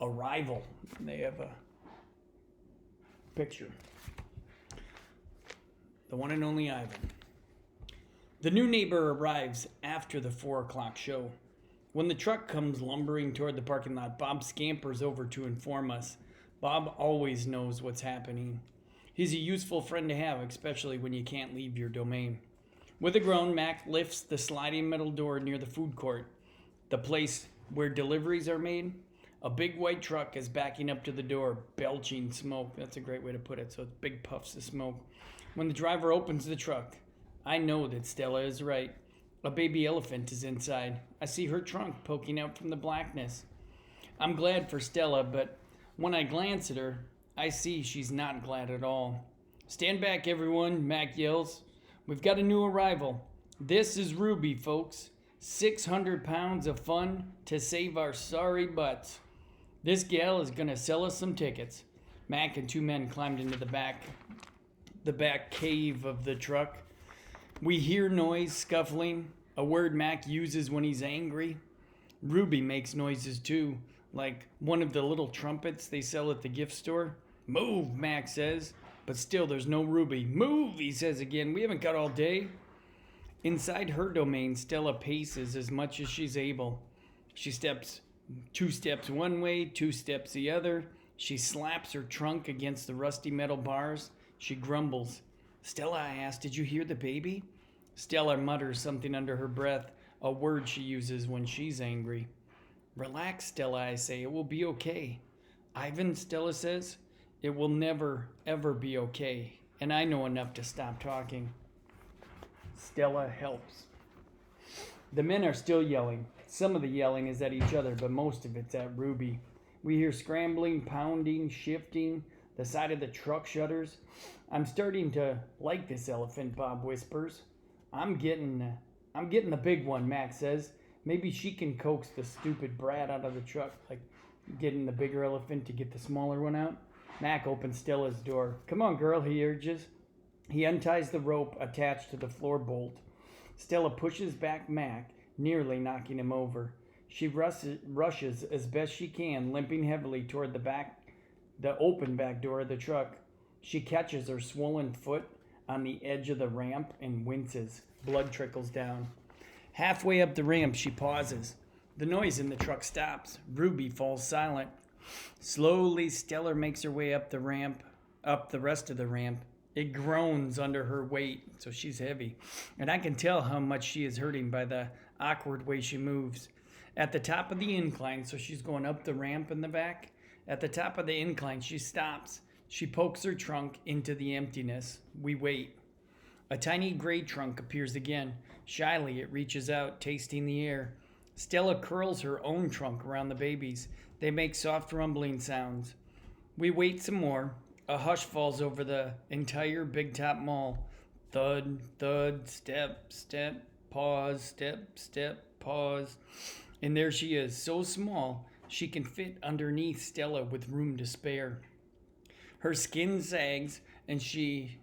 Arrival. They have a picture. The one and only Ivan. The new neighbor arrives after the 4 o'clock show. When the truck comes lumbering toward the parking lot, Bob scampers over to inform us. Bob always knows what's happening. He's a useful friend to have, especially when you can't leave your domain. With a groan, Mac lifts the sliding metal door near the food court, the place where deliveries are made. A big white truck is backing up to the door, belching smoke. That's a great way to put it. So it's big puffs of smoke. When the driver opens the truck, I know that Stella is right. A baby elephant is inside. I see her trunk poking out from the blackness. I'm glad for Stella, but when I glance at her, I see she's not glad at all. Stand back, everyone, Mac yells. We've got a new arrival. This is Ruby, folks. 600 pounds of fun to save our sorry butts. This gal is gonna sell us some tickets. Mac and 2 men climbed into the back cave of the truck. We hear noise, scuffling, a word Mac uses when he's angry. Ruby makes noises too, like one of the little trumpets they sell at the gift store. Move, Mac says, but still there's no Ruby. Move, he says again. We haven't got all day. Inside her domain, Stella paces as much as she's able. She steps 2 steps one way, 2 steps the other. She slaps her trunk against the rusty metal bars. She grumbles. Stella, I asked, did you hear the baby? Stella mutters something under her breath, a word she uses when she's angry. Relax, Stella, I say. It will be okay. Ivan, Stella says, it will never, ever be okay. And I know enough to stop talking. Stella helps. The men are still yelling. Some of the yelling is at each other, but most of it's at Ruby. We hear scrambling, pounding, shifting. The side of the truck shudders. I'm starting to like this elephant, Bob whispers. I'm getting the big one, Max says. Maybe she can coax the stupid brat out of the truck, like getting the bigger elephant to get the smaller one out. Mac opens Stella's door. Come on, girl, he urges. He unties the rope attached to the floor bolt. Stella pushes back Mac, nearly knocking him over. She rushes as best she can, limping heavily toward the open back door of the truck. She catches her swollen foot on the edge of the ramp and winces. Blood trickles down. Halfway up the ramp, she pauses. The noise in the truck stops. Ruby falls silent. Slowly, Stella makes her way up the rest of the ramp. It groans under her weight, so she's heavy. And I can tell how much she is hurting by the awkward way she moves. At the top of the incline, so she's going up the ramp in the back. At the top of the incline, she stops. She pokes her trunk into the emptiness. We wait. A tiny gray trunk appears again. Shyly, it reaches out, tasting the air. Stella curls her own trunk around the babies. They make soft rumbling sounds. We wait some more. A hush falls over the entire Big Top Mall. Thud, thud, step, step, pause, pause. And there she is, so small she can fit underneath Stella with room to spare. Her skin sags and she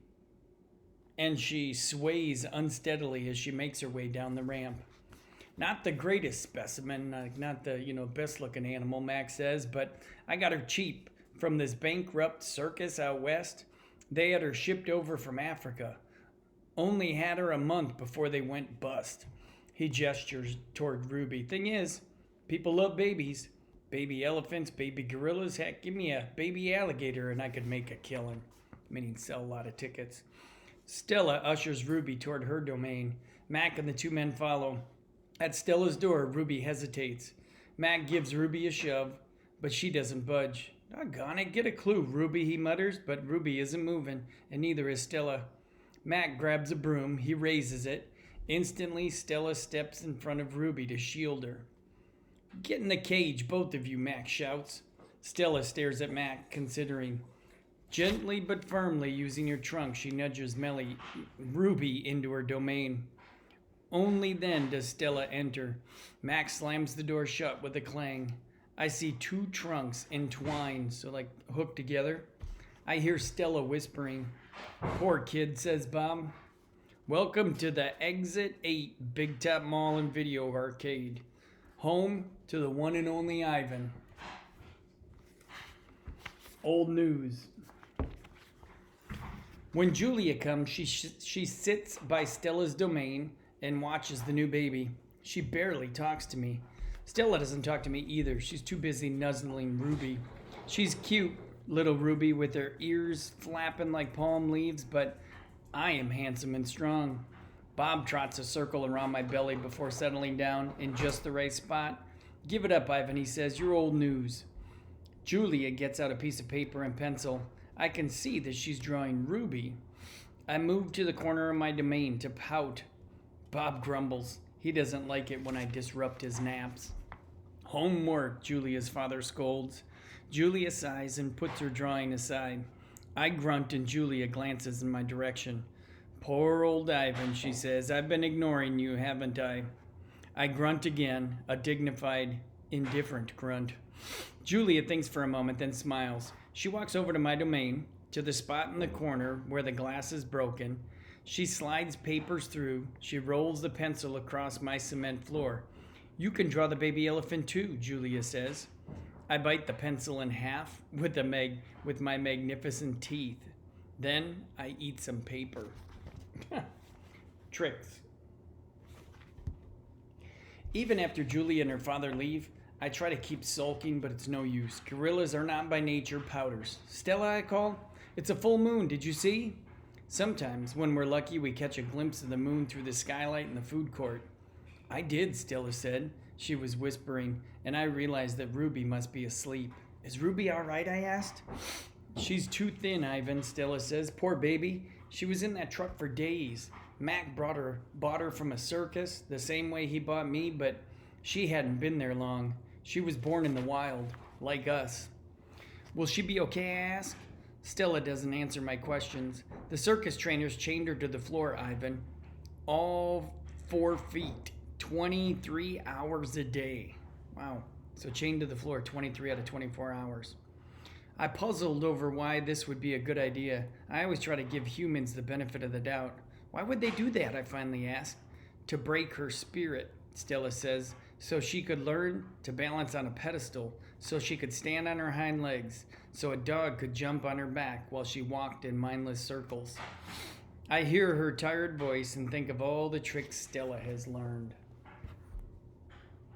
sways unsteadily as she makes her way down the ramp. Not the greatest specimen, not the best looking animal, Max says, but I got her cheap from this bankrupt circus out west. They had her shipped over from Africa. Only had her a month before they went bust. He gestures toward Ruby. Thing is, people love babies. Baby elephants, baby gorillas. Heck, give me a baby alligator and I could make a killing. Meaning sell a lot of tickets. Stella ushers Ruby toward her domain. Mac and the 2 men follow. At Stella's door, Ruby hesitates. Mac gives Ruby a shove, but she doesn't budge. Doggone it, get a clue, Ruby, he mutters, but Ruby isn't moving, and neither is Stella. Mac grabs a broom, he raises it. Instantly, Stella steps in front of Ruby to shield her. Get in the cage, both of you, Mac shouts. Stella stares at Mac, considering. Gently but firmly, using her trunk, she nudges Ruby into her domain. Only then does Stella enter. Mac slams the door shut with a clang. I see 2 trunks entwined, so like hooked together. I hear Stella whispering. Poor kid, says Bob. Welcome to the Exit 8 Big Top Mall and Video Arcade. Home to the one and only Ivan. Old news. When Julia comes, she sits by Stella's domain and watches the new baby. She barely talks to me. Stella doesn't talk to me either. She's too busy nuzzling Ruby. She's cute, little Ruby, with her ears flapping like palm leaves, but I am handsome and strong. Bob trots a circle around my belly before settling down in just the right spot. Give it up, Ivan, he says. You're old news. Julia gets out a piece of paper and pencil. I can see that she's drawing Ruby. I move to the corner of my domain to pout. Bob grumbles. He doesn't like it when I disrupt his naps. Homework, Julia's father scolds. Julia sighs and puts her drawing aside. I grunt and Julia glances in my direction. Poor old Ivan, she says. I've been ignoring you, haven't I? I grunt again, a dignified, indifferent grunt. Julia thinks for a moment, then smiles. She walks over to my domain, to the spot in the corner where the glass is broken. She slides papers through. She rolls the pencil across my cement floor. You can draw the baby elephant too, Julia says. I bite the pencil in half with my magnificent teeth. Then I eat some paper. Tricks. Even after Julia and her father leave, I try to keep sulking, but it's no use. Gorillas are not by nature pouters. Stella, I call. It's a full moon, did you see? Sometimes, when we're lucky, we catch a glimpse of the moon through the skylight in the food court. I did, Stella said. She was whispering, and I realized that Ruby must be asleep. Is Ruby all right, I asked. She's too thin, Ivan, Stella says. Poor baby. She was in that truck for days. Mac bought her from a circus, the same way he bought me, but she hadn't been there long. She was born in the wild, like us. Will she be okay, I ask? Stella doesn't answer my questions. The circus trainers chained her to the floor, Ivan. All 4 feet, 23 hours a day. Wow. So chained to the floor 23 out of 24 hours. I puzzled over why this would be a good idea. I always try to give humans the benefit of the doubt. Why would they do that, I finally asked. To break her spirit, Stella says, so she could learn to balance on a pedestal, so she could stand on her hind legs, so a dog could jump on her back while she walked in mindless circles. I hear her tired voice and think of all the tricks Stella has learned.